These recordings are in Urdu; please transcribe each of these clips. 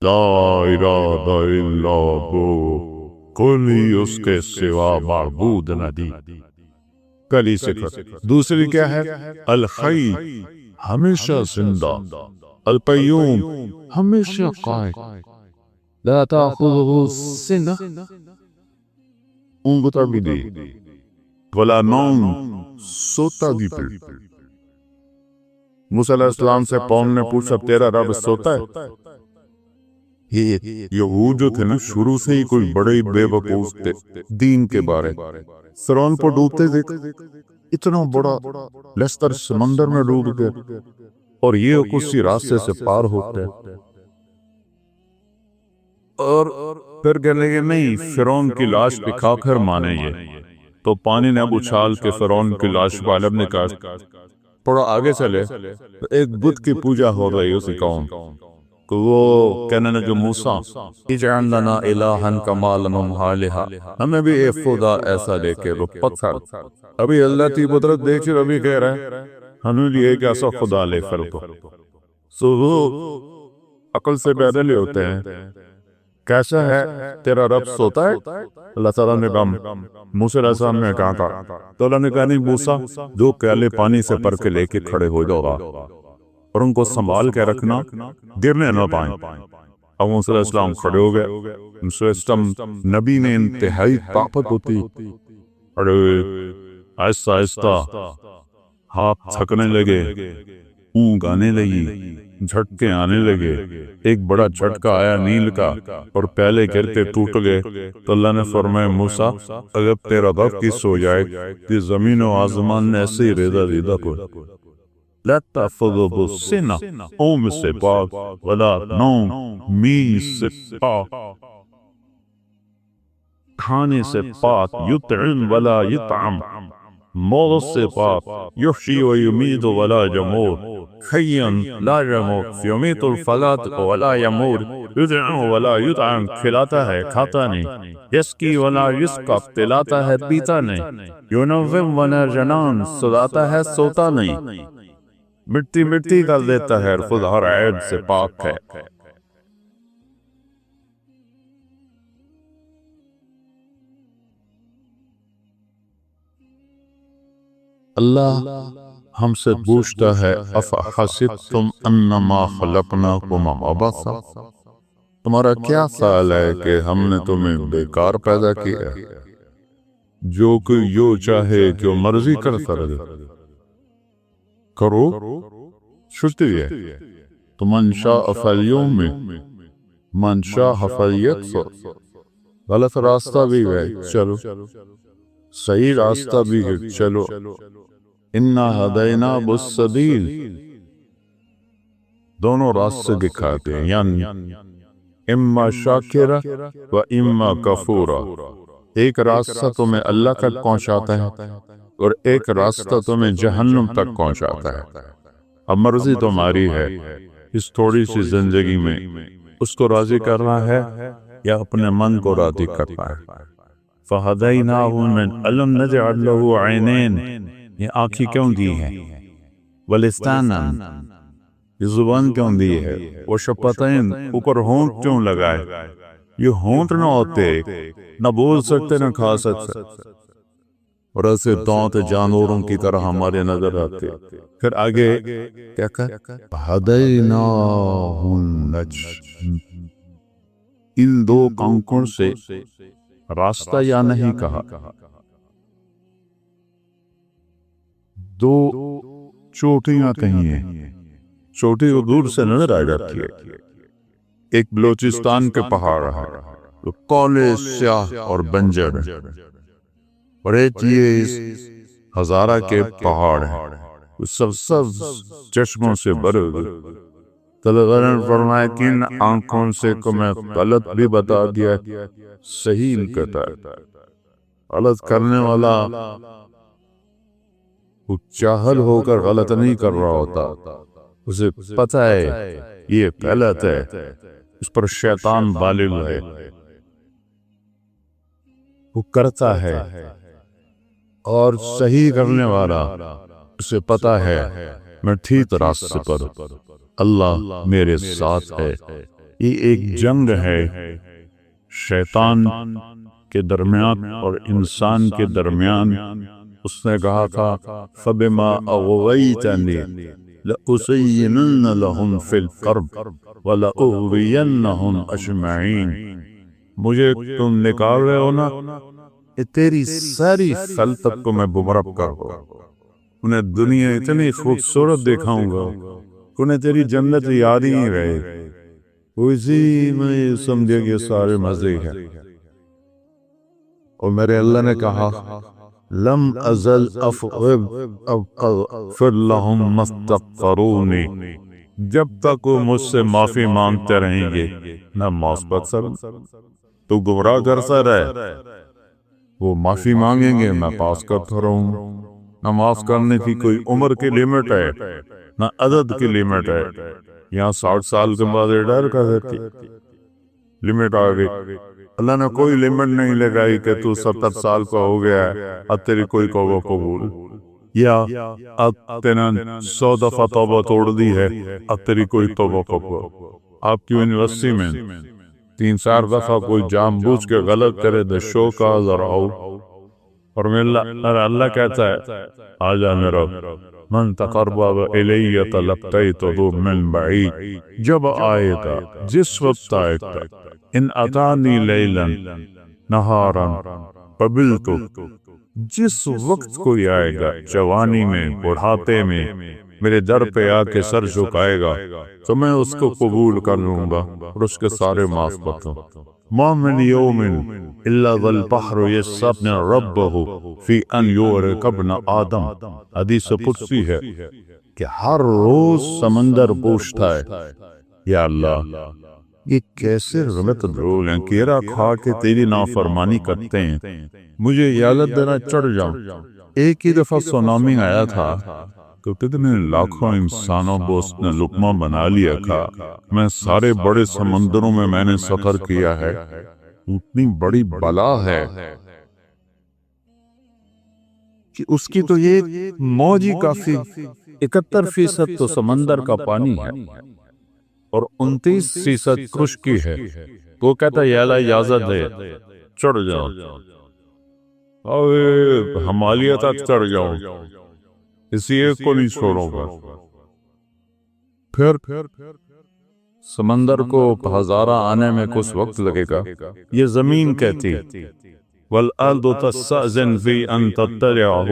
لا الہ الا ہو، کوئی اس کے سوا معبود نہیں۔ پہلی صفت۔ دوسری کیا ہے؟ الحی، ہمیشہ زندہ، القیوم، ہمیشہ قائم، لا تأخذہ سنہ، اونگتا بھی نہیں، ولا نوم، سوتا بھی پھر۔ موسیٰ علیہ السلام سے قوم نے پوچھا تیرا رب سوتا ہے؟ یہ یہود جو تھے نا شروع سے ہی کوئی بڑے بے وقوف تھے دین کے بارے۔ فرعون کو ڈوبتے دیکھ، اتنا بڑا لشکر سمندر میں ڈوب گیا اور یہ اسی راستے سے پار ہوتے، اور پھر کہنے لگے نہیں فرعون کی لاش دکھا کر مانے یہ، تو پانی نے اب اچھال کے فرعون کی لاش غالب نے کہا تھوڑا آگے چلے تو ایک بت کی پوجا ہو رہی اسی قوم تو وہ کہنے لگے موسیٰ اجعل لنا الہا کما لہم آلہہ، ہمیں بھی ایک خدا ایسا دے کے وہ پتھر، ابھی اللہ کی قدرت دیکھ کر ابھی کہہ رہے ہیں ہمیں بھی ایک ایسا خدا لے کر دو۔ سو وہ عقل سے پیدل ہی ہوتے ہیں، کیسا ہے تیرا رب سوتا ہے؟ اللہ تعالیٰ نے کہا موسیٰ علیہ السلام نے کہا تھا تو اللہ نے کہا نہیں موسیٰ دو پیالے پانی سے بھر کے لے کے کھڑے ہو جاؤ اور ان کو سنبھال کے رکھنا، گرنے نہ پائیں۔ اب موسیٰ علیہ السلام کھڑے ہو گئے، سسٹم نبی نے انتہائی طاقت ہوتی، اور آہستہ آہستہ ہاتھ تھکنے لگے، اونگ آنے لگی، جھٹکے آنے لگے، ایک بڑا جھٹکا آیا نیل کا اور پہلے گر کے ٹوٹ گئے تو اللہ نے فرمایا موسیٰ اگر تیرا رب کی سو جائے کہ زمین و آسمان نے ایسے ہی ریزہ ریزہ کو لا تأخذہ سنہ، اوم سے پاک، ولا نوم، نیند سے پاک، کھانے سے پاک، یطعم ولا یطعم، موت سے پاک، یحیی و یمیت ولا یموت، حیا لا یموت، یمیت الفلاۃ ولا یموت، یطعم ولا یطعم، کھلاتا ہے کھاتا نہیں، یسقی ولا یسقی، پلاتا ہے پیتا نہیں، ینوم ولا ینام، سلاتا ہے سوتا نہیں، مٹی مٹی کر دیتا ہے، خود ہر عیب سے پاک ہے۔ اللہ ہم سے پوچھتا ہے افحسبتم انما خلقناکم عبثا، تمہارا کیا خیال ہے کہ ہم نے تمہیں بیکار پیدا کیا ہے؟ جو کوئی یوں چاہے جو مرضی کرتا رہے، کرو چھٹی ہے، تو من شاء فلیؤمن من شاء فلیکفر، غلط راستہ بھی ہے چلو، صحیح راستہ بھی ہے چلو، انا ہدیناہ السبیل، دونوں راستے دکھاتے ہیں، یعنی اما شاکرہ و اما کفورہ، ایک راستہ تمہیں اللہ تک پہنچاتا ہے اور ایک راستہ تمہیں جہنم تک پہنچاتا ہے۔ اب مرضی تمہاری ہے اس تھوڑی سی زندگی میں اس کو راضی کرنا ہے یا اپنے من کو راضی کرنا ہے۔ فَهَدَيْنَاهُ مِنْ أَلَمْ نَجْعَلْ لَهُ عَيْنَيْنِ، یہ آنکھیں کیوں دی ہیں؟ وَلِسَانًا، یہ زبان کیوں دی ہے؟ وَشَفَتَيْن، اوپر ہونٹ کیوں لگائے؟ یہ ہونٹ نہ ہوتے نہ بول سکتے نہ کھا سکتے، اور ایسے دانت جانوروں کی طرح ہمارے نظر آتے۔ پھر آگے کیا کہا؟ ہدیناہ النجدین، ان دو کانکڑوں سے راستہ یا نہیں کہا، دو چوٹیاں کہیں ہیں، چوٹی کو دور سے نظر آ جاتی ہے، ایک بلوچستان کے پہاڑ ہے جو کالے سیاہ اور بنجر ہے، اور ایک یہ ہزارہ کے پہاڑ ہیں سب چشموں سے بھرے ہوئے۔ طلباء نے فرمایا کہ ان آنکھوں سے کو میں غلط بھی بتا دیا، صحیح کہتا ہے، غلط کرنے والا وہ جاہل ہو کر غلط نہیں کر رہا ہوتا، اسے پتہ ہے یہ غلط ہے، اس پر شیطان غالب ہے، وہ کرتا ہے، اور صحیح کرنے والا اسے پتہ ہے میں ٹھیک راستے پر، اللہ میرے ساتھ ہے، یہ ایک جنگ ہے شیطان کے درمیان اور انسان کے درمیان۔ اس نے کہا تھا فَبِمَا أَغْوَيْتَنِي لَأُزَيِّنَنَّ لَهُمْ فِي الْأَرْضِ وَلَأُغْوِيَنَّهُمْ أَجْمَعِينَ۔ مجھے تم نکال رہے ہو نا، یہ تیری ساری خلقت کو میں گمراہ کروں گا، انہیں دنیا اتنی خوبصورت دکھاؤں گا، انہیں تیری جنت یاد ہی نہیں رہے، اسی میں سمجھے کہ سارے مزے ہیں۔ اور میرے اللہ نے کہا لم ازل اغفر لهم ما استغفرونی، جب تک وہ مجھ سے معافی مانگتے رہیں گے میں معاف کروں۔ تو گمراہ کرتا رہے، وہ معافی مانگیں گے میں پاس کرتا رہوں۔ نہ معاف کرنے کی کوئی عمر کی لیمٹ ہے نہ عدد کی لیمٹ ہے۔ یہاں 60 سال کے بعد ریٹائر کر دیتی، لیمٹ آ گئی۔ اللہ نے کوئی لیمٹ نہیں لگائی کہ تو 70 سال کا ہو گیا ہے اب تیری کوئی توبہ قبول، یا اب تینا 100 دفعہ توبہ توڑ دی ہے اب تیری کوئی توبہ قبول۔ آپ کی یونیورسٹی میں 3-4 دفعہ کوئی جان بوجھ کے غلط کرے دے شو کا ذراؤ، اور میرا اللہ کہتا ہے آجا میرا من تقرب الی تلقیتہ من بعید، جب آئے گا جس وقت آئے گا ان اتانی لیلا نہارا قبلت، جس وقت کوئی آئے گا جوانی میں بڑھاپے میں میرے در پہ آ کے سر جھکائے گا تو میں اس کو قبول کر لوں گا اور اس کے سارے معاف کر دوں۔ ما من یوم الا والبحر یسبن ربہ فی ان یورک ابن آدم، حدیث قدسی ہے کہ ہر روز سمندر پوچھتا ہے یا اللہ یہ کیسے غلط لوگ ہیں، کیرا کھا کے تیری نافرمانی کرتے ہیں، مجھے اجازت دینا چڑھ جاؤں۔ ایک ہی دفعہ سونامی آیا تھا تو کتنے لاکھوں انسانوں کو اس نے لقمہ بنا لیا تھا۔ میں سارے بڑے سمندروں میں نے سفر کیا ہے، اتنی بڑی بلا ہے کہ اس کی تو یہ موج ہی کافی، 71% تو سمندر کا پانی ہے اور 29% خشکی ہے۔ وہ کہتا ہے یا اللہ اجازت دے چڑھ جاؤ، اور ہمالیہ تک چڑھ جاؤ، اسی ایک کو نہیں چھوڑوں گا۔ پھر سمندر کو ہزارہ آنے میں کچھ وقت لگے گا۔ یہ زمین کہتی والارض تستأذن فی ان تطلعہ،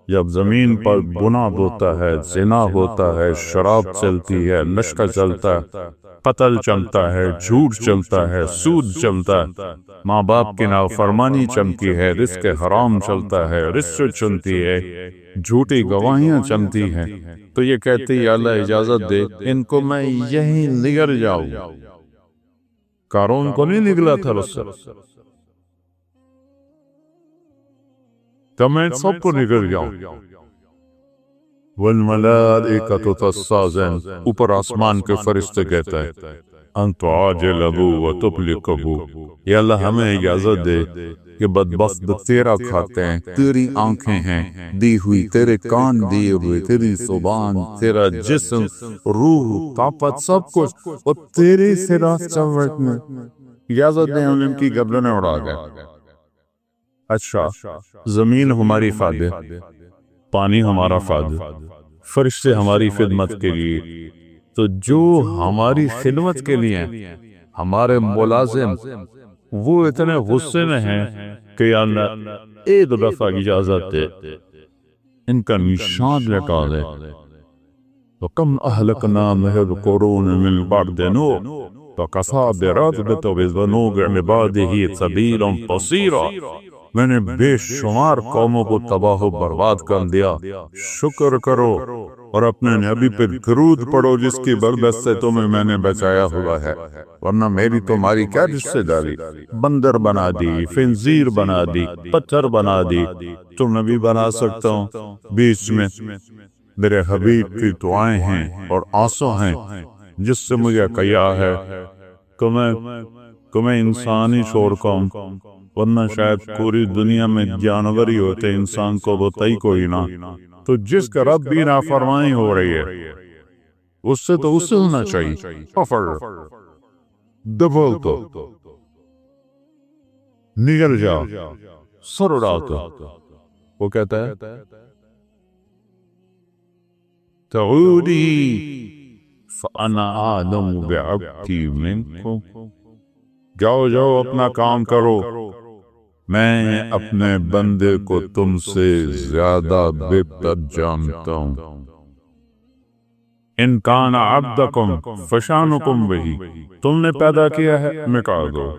جب زمین پر گناہ ہوتا ہے، زنا ہوتا ہے، شراب چلتی ہے، نشہ چلتا ہے، قتل چلتا ہے، جھوٹ چلتا ہے، سود چلتا ہے، ماں باپ کی نافرمانی چلتی ہے، رزق حرام چلتا ہے، رشوت چلتی ہے، جھوٹی گواہیاں چلتی ہیں، تو یہ کہتے ہیں یا اللہ اجازت دے ان کو میں یہیں نگل جاؤں۔ قارون کو نہیں نگلا تھا رسل، تو میں سب کو نگل جاؤں۔ والملائکۃ تستأذن، اوپر آسمان کے فرشتے کہتا ہے ان تعاجلہ وتبلغہ، یا اللہ ہمیں اجازت دے کہ بدبخت تیرا کھاتے ہیں، تیری آنکھیں ہیں دی ہوئی، تیرے کان دیے ہوئے، تیری زبان، تیرا جسم، روح، طاقت، سب کچھ اور تیرے سے راستہ ورتنے، اجازت دیں ہم ان کی گردنیں اڑا گئے۔ اچھا زمین ہماری فادر، پانی ہمارا فادر، فرشتے ہماری خدمت کے لیے، تو جو ہماری خدمت کے لیے ہمارے ملازم وہ اتنے غصے میں ہیں کہ یا اللہ ایک دفعہ اجازت دے ان کا نشان لٹا دے۔ وَكَمْ أَهْلَكْنَا مِنَ الْقُرُونِ مِنْ بَعْدِ نُوحٍ فَكَفَىٰ بِرَبِّكَ بِذُنُوبِ عِبَادِهِ سَبِيلًا قَصِيرًا، میں نے بے شمار قوموں کو تباہ و برباد کر دیا، شکر کرو اور اپنے نبی پر درود پڑھو جس کی برکت سے تمہیں میں نے بچایا ہوا ہے، ورنہ میری تمہاری کیا رشتہ داری، بندر بنا دی، خنزیر بنا دی، پتھر بنا دی، تم نبی بنا سکتا ہوں؟ بیچ میں میرے حبیب کی دعائیں ہیں اور آنسو ہیں جس سے مجھے کیا ہے کہ میں انسان ہی چھوڑ کاؤں، ورنہ شاید پوری دنیا میں جانور ہی ہوتے، انسان کو بتائی کوئی نہ۔ تو جس کا رب بھی نافرمانی ہو رہی ہے اس سے تو اسے ہونا چاہیے۔ دبل تو نگل جاؤ، سر اڑاؤ تو وہ کہتا ہے تعودی فانا اعلم بعبدی منکم، جاؤ جاؤ اپنا کام کرو، میں اپنے بندے کو تم سے زیادہ بہتر جانتا ہوں۔ ان کان عبدکم فشانکم بہی، تم نے پیدا کیا ہے مٹا دو۔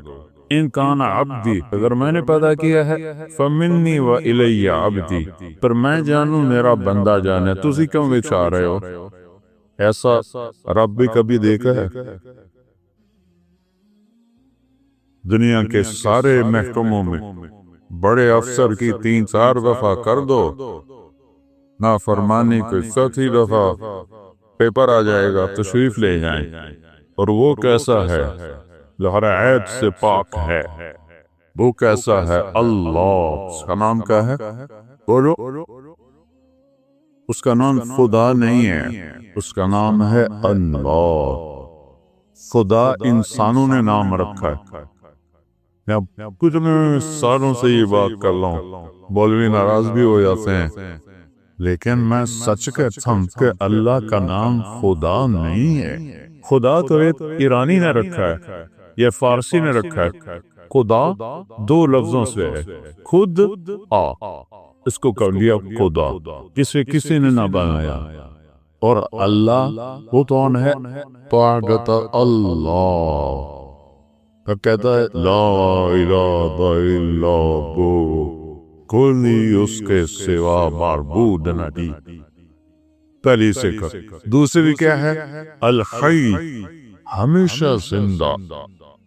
ان کان عبدی، اگر میں نے پیدا کیا ہے، فمنی و الی عبدی، پر میں جانوں میرا بندہ جانے، تسی کیوں بچا رہے ہو؟ ایسا رب بھی کبھی دیکھا ہے؟ دنیا کے سارے محکموں میں بڑے افسر کی 3-4 دفعہ کر دو نافرمانی کو، 7 دفعہ پیپر آ جائے گا، تشریف لے جائیں، اور وہ کیسا ہے؟ جو ہر عیب سے پاک ہے، وہ کیسا ہے؟ اللہ، اس کا نام کیا ہے؟ بولو۔ اس کا نام خدا نہیں ہے، اس کا نام ہے اللہ۔ خدا انسانوں نے نام رکھا ہے۔ میں کتنے سالوں سے یہ بات کر رہا ہوں، مولوی ناراض بھی ہو جاتے ہیں، لیکن میں سچ کہتا ہوں کہ اللہ کا نام خدا نہیں ہے۔ خدا تو ایک ایرانی نے رکھا ہے، یہ فارسی نے رکھا ہے۔ خدا 2 لفظوں سے ہے، خود آ، اس کو کر لیا خدا، جسے کسی نے نہ بنایا۔ اور اللہ وہ کون ہے؟ پاکتا اللہ، وہ کہتا ہے لا الہ الا ہو، کوئی اس کے سوا معبود نہیں۔ پہلی سے کر۔ دوسری کیا ہے؟ الحی، ہمیشہ زندہ،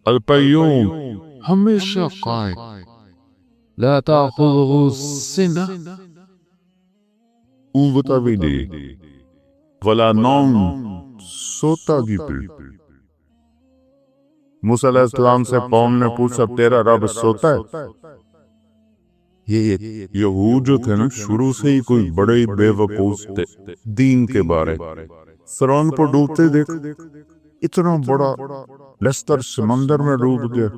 القیوم، ہمیشہ قائم، لا تأخذہ سنہ اوبتا بھی نہیں، ولا نوم، سوتا بھی بھی۔ موسیٰ علیہ السلام سے قوم نے پوچھا تیرا رب سوتا ہے؟ یہ یہود جو تھے نا، شروع سے ہی کوئی بڑے بے وقوف تھے دین کے بارے۔ فرعون کو ڈوبتے دیکھ، اتنا بڑا لشکر سمندر میں ڈوب گیا،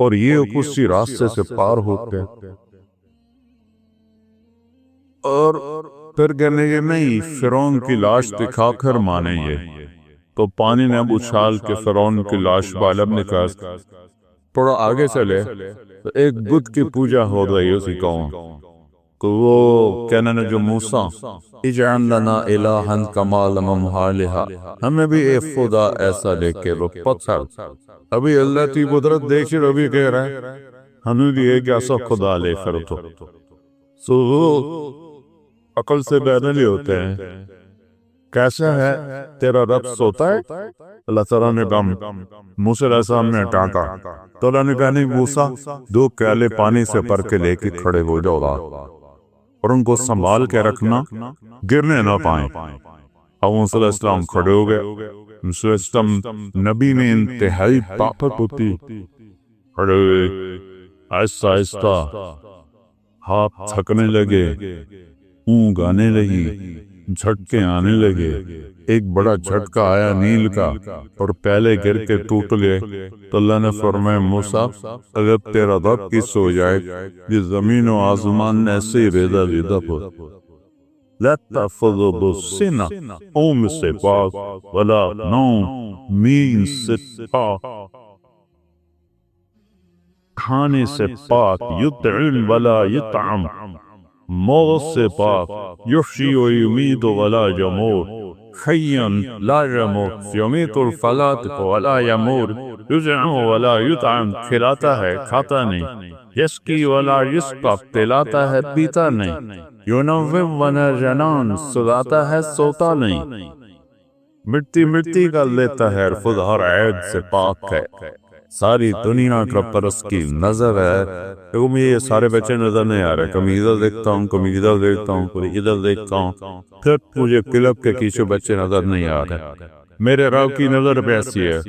اور یہ اسی راستے سے پار ہو گئے۔ اور پھر کہنے کے نہیں، فرعون کی لاش دکھا کر مانے یہ، تو پانی نے اب اچھال کے فرعون کی لاش بالب نے کہا۔ تھوڑا آگے چلے تو ایک بت کی پوجا ہو رہی ہے اسی قوم، تو وہ کہنے نے جو موسیٰ اجعل لنا الہا کما لہم آلہہ، ہمیں بھی ایک خدا ایسا لے کے رو پتھر۔ ابھی اللہ کی قدرت دیکھ رہے، ابھی کہہ رہے ہیں ہمیں بھی ایک ایسا خدا لے کر تو سو وہ عقل سے بیان نہیں ہوتے ہیں۔ کیسا ہے تیرا رب سوتا ہے؟ اللہ تعالیٰ نے کہا موسیٰ علیہ السلام نے ڈانٹا، تو اللہ نے کہا نہیں موسیٰ، 2 کیالے پانی سے بھر کے لے کے کھڑے ہو جاؤ، اور ان کو سنبھال کے رکھنا، گرنے نہ پائیں۔ اب موسیٰ علیہ السلام کھڑے ہو گئے۔ موسیٰ علیہ السلام نبی میں انتہائی طاقت ہوتی، کھڑے ہوئے، آہستہ آہستہ ہاتھ تھکنے لگے، اونگ آنے لگی، جھٹکے آنے لگے۔ ایک بڑا جھٹکا آیا نیل کا، اور پہلے گر کے ٹوٹ گئے۔ تو اللہ نے فرمایا موسیٰ اگر تیرا رب کی سو جائے، یہ زمین و آسمان ایسے ہی ریزہ ریزہ ہو۔ لا تأخذہ سنہ، اونگ سے پاک، ولا نوم، نیند سے پاک، کھانے سے پاک، یطعم ولا یطعم، موت سے پاک، یحیی و یمیت ولا یموت، حیا لا یموت، یمیت الفلاۃ ولا یموت، یطعم ولا یطعم، کھلاتا ہے کھاتا نہیں، یسقی ولا یسقی، پلاتا ہے پیتا نہیں، ینوم ولا ینام، سلاتا ہے سوتا نہیں، مٹی مٹی کا لیتا ہے، خود ہر عیب سے پاک ہے۔ ساری دنیا کا پر اس کی نظر ہے، کہ مجھے یہ سارے بچے نظر نہیں آ رہے، کبھی ادھر دیکھتا ہوں، کبھی ادھر دیکھتا ہوں، کبھی ادھر دیکھتا ہوں، پھر مجھے کلب کے پیچھے بچے نظر نہیں آ رہے۔ میرے رب کی نظر پہ ایسی ہے،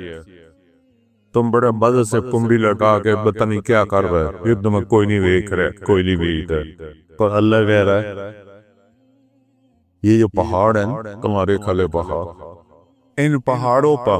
تم بڑے مزے سے کنڈی لگا کے پتہ نہیں کیا کر رہے، یہ تمہیں کوئی نہیں دیکھ رہے، کوئی نہیں دیکھ رہے، پر اللہ کہہ رہا ہے یہ جو پہاڑ ہیں تمہارے کھلے پہاڑ، ان پہاڑوں پر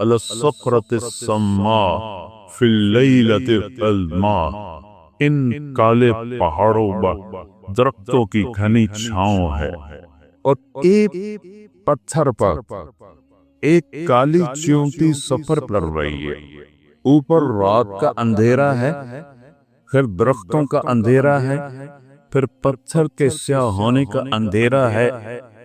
على الصخرة السماء في الليلة الظلماء، ان کالے پہاڑوں پر درختوں کی گھنی چھاؤں ہے، اور ایک پتھر پر ایک کالی چیونٹی سفر کر رہی ہے۔ اوپر رات کا اندھیرا ہے، پھر درختوں کا اندھیرا ہے، پھر پتھر کے سیاہ ہونے کا اندھیرا ہے،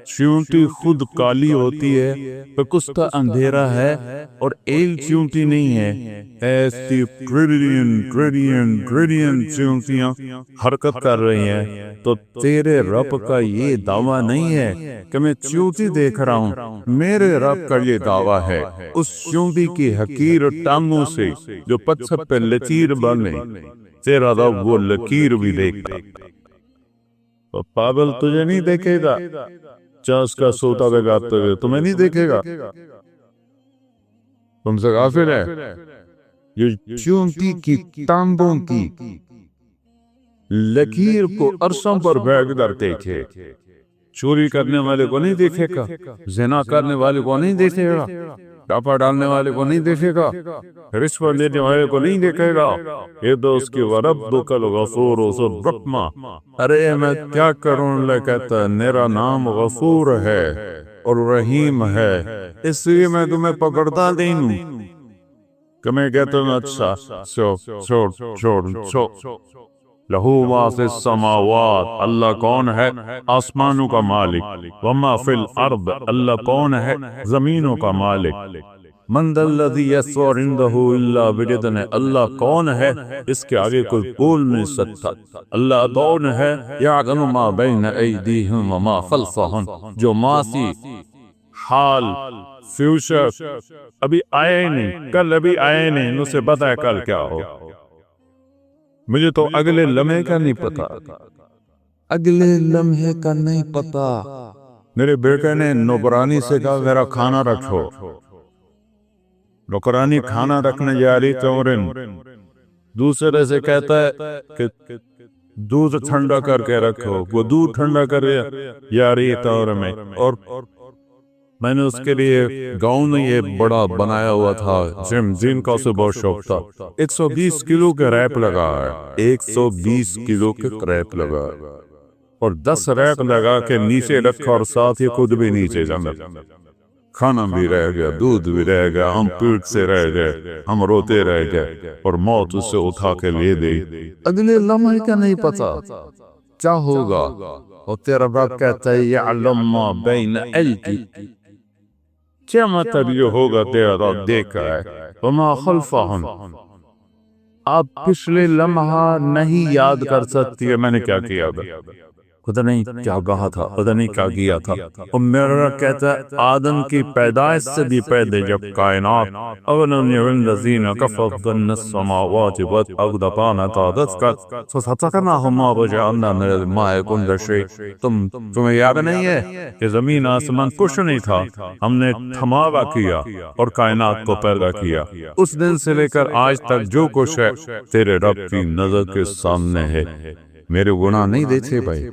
چیونٹی خود کالی ہوتی ہے، پھر اس کا اندھیرا ہے، اور ایک چیونٹی نہیں ہے، ایسی ٹریلین چیونٹیاں حرکت کر رہی ہیں۔ تو تیرے رب کا یہ دعویٰ نہیں ہے کہ میں چیونٹی دیکھ رہا ہوں، میرے رب کا یہ دعویٰ ہے اس چیونٹی کی حقیر ٹانگوں سے جو پتھر پہ لکیر بنے، تیرا رب وہ لکیر بھی دیکھتا۔ تو پاگل تجھے نہیں دیکھے گا، چاس کا سوتا بگاتے ہوئے تمہیں نہیں دیکھے گا، تم سے غافل ہے۔ یہ چیونٹی کی ٹانگوں کی لکیر کو عرصوں پر بیٹھ کر دیکھے، چوری کرنے والے کو نہیں دیکھے گا، زنا کرنے والے کو نہیں دیکھے گا، ڈاپا ڈالنے والے کو نہیں دیکھے گا، رشوت لینے والے کو نہیں دیکھے گا۔ یہ تو اس کی وربک الغفور ذو الرحمہ، ارے میں کیا کروں، اللہ کہتا ہے میرا نام غفور ہے اور رحیم ہے، اس لیے میں تمہیں پکڑتا نہیں ہوں کہ میں کہتا ہوں اچھا چھوڑ لہو ما فی السماوات، اللہ کون ہے آسمانوں کا مالک، وما فی الارض، اللہ کون ہے زمینوں کا مالک، من ذا الذی یشفع عنده الا باذنہ، اللہ کون ہے اس کے آگے کوئی بول نہیں سکتا، اللہ کون ہے یعلم ما بین ایدیہم وما خلفہم، جو ماضی، حال، فیوچر ابھی آئے نہیں، کل ابھی آئے نہیں، اسے پتہ ہے کل کیا ہو، مجھے تو اگلے لمحے کا نہیں پتا، اگلے لمحے کا نہیں پتا۔ میرے بیٹے نے نوکرانی سے کہا میرا کھانا رکھو، نوکرانی کھانا رکھنے جا رہی تورن دوسرے سے کہتا ہے کہ دودھ ٹھنڈا کر کے رکھو، وہ دودھ ٹھنڈا کر جا رہی تور میں، اور میں نے اس کے لیے گاؤں میں یہ بڑا بنایا ہوا تھا جن کا اسے بہت شوق تھا، 120 کلو کے ریپ لگا ہے، 120 کلو کے ریپ لگا ہے، اور 10 ریپ لگا کے نیچے رکھا، اور ساتھ ہی خود بھی نیچے جانا، کھانا بھی رہ گیا، دودھ بھی رہ گیا، ہم پیٹ سے رہ گئے، ہم روتے رہ گئے، اور موت اسے اٹھا کے لے دی، اگلے لمحے کا نہیں پتا کیا ہوگا، اور تیرا باپ کہتا ہے یعلم ما بین ایدی، کیا مطلب یہ ہوگا تیرا رب دیکھا ہے، وما خلفہم، آپ پچھلے لمحہ نہیں یاد کر سکتی ہے میں نے کیا کیا تھا، خدا نہیں کیا کہا تھا، خدا نہیں کیا کیا تھا، اور میرا رب کہتا ہے آدم کی پیدائش سے بھی پہلے جب کائنات اولم یرن الذین کفروا ان السماوات والارض كانتا رتقا ففتقناهما وجعلنا من الماء كل شيء، تمہیں یاد نہیں ہے کہ زمین آسمان کچھ نہیں تھا، ہم نے تھماوا کیا اور کائنات کو پیدا کیا، اس دن سے لے کر آج تک جو کچھ ہے تیرے رب کی نظر کے سامنے ہے، میرے گناہ نہیں دیکھے بھائی،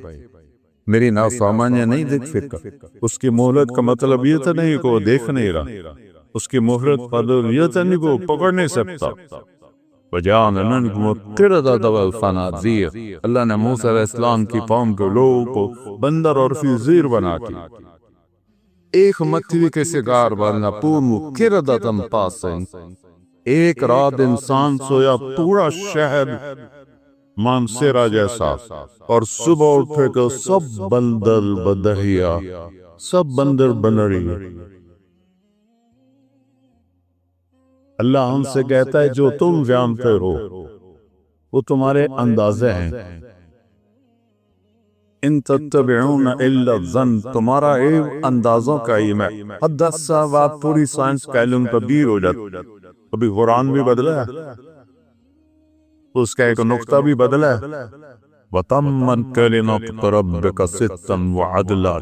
میری نافرمانیاں نہیں دیکھ سکتا، اس کی مہلت کا مطلب یہ تو نہیں کہ وہ دیکھ نہیں رہا، اس کی مہلت کا مطلب یہ تو نہیں کہ وہ پکڑ نہیں سکتا۔ وَجَعَلْنَا مِنْهُمُ الْقِرَدَةَ وَالْخَنَازِيرَ، اللہ نے موسیٰ علیہ السلام کی قوم کے لوگوں کو بندر اور خنزیر بنا کے ایک مچھلی کے شکار بننا، پورو قِرَدَةً خَاسِئًا، ایک رات انسان سویا پورا شہر مانسیرا جیسا، اور صبح اٹھے تو سب بندر بدہیا، سب بندر بنری۔ اللہ ہم سے کہتا ہے جو تم جانتے ہو وہ تمہارے اندازے ہیں، ان تتبعون الا الظن، تمہارا علم اندازوں کا علم ہے، حدث بات پوری سائنس کا علم تبدیل ہو جاتا، ابھی قرآن بھی بدلا ہے، اس کا ایک نقطہ بھی بدلا ہے، وَتَمَّتْ كَلِمَتُ رَبِّكَ صِدْقًا وَعَدْلًا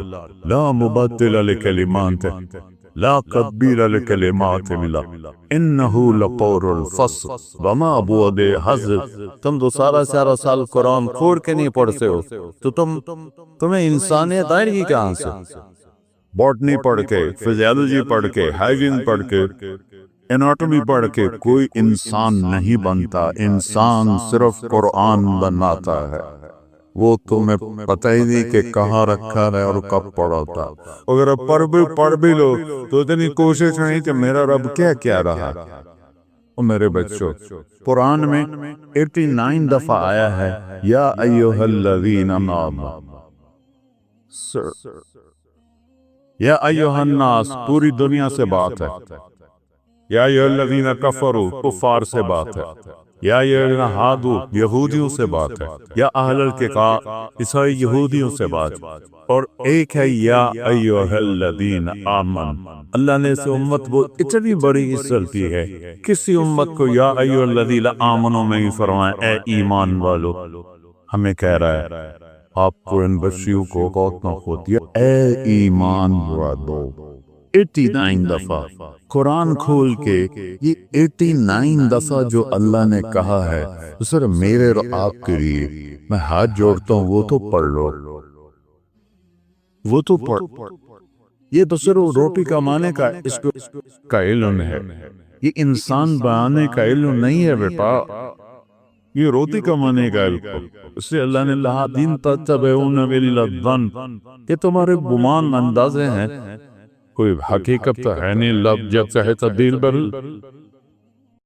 لَا مُبَدِّلَ لِكَلِمَاتِهِ لا تبدیل لکلمات اللہ انہو لقول الفصل وما بود حضر۔ تم تو سارا سال قرآن کھول کے نہیں پڑھتے ہو تو تمہیں انسانیت آئے گی کہاں سے؟ بوٹنی پڑھ کے، فزیالوجی پڑھ کے، ہائیجین پڑھ کے، اناٹومی پڑھ کے کوئی انسان نہیں بنتا، انسان صرف قرآن بناتا ہے۔ وہ تمہیں پتہ ہی نہیں کہ کہاں رکھا ہے اور کب پڑھا تھا۔ اگر اب پڑھ بھی لو تو اتنی کوشش نہیں کہ میرا رب کیا کیا رہا۔ اور میرے بچوں، قرآن میں 89 دفعہ آیا ہے یا ایھا الذین آمنوا، یا ایھا الناس پوری دنیا سے بات ہے، یا ایھا الذین کفروا کفار سے بات ہے، یا ایھا الذین ہادوا یہودیوں سے بات ہے، یا اہل الکتاب عیسائی یہودیوں سے بات ہے، اور ایک ہے یا ایھا الذین آمنوا۔ اللہ نے اس امت کو اتنی بڑی عزت دی ہے، کسی امت کو یا ایھا الذین آمنوا میں ہی فرمایا اے ایمان والو۔ ہمیں کہہ رہا ہے آپ کو ان بچیوں کو غوط نہ ہوتی ہے، اے ایمان والو۔ 89 دفعہ قرآن کھول کے یہ 89 دفعہ جو اللہ نے کہا ہے صرف میرے اور آپ کے لیے، میں ہاتھ جوڑتا ہوں وہ تو پڑھ لو، وہ تو پڑھ۔ یہ تو صرف روٹی کمانے کا علم ہے، یہ انسان بنانے کا علم نہیں ہے بیٹا، یہ روٹی کمانے کا علم۔ اس سے اللہ نے الذین تتبعون الظن، یہ تمہارے گمان اندازے ہیں، کوئی حقیقت تو ہے نہیں، لفظ جب چاہے تبدیل بدل۔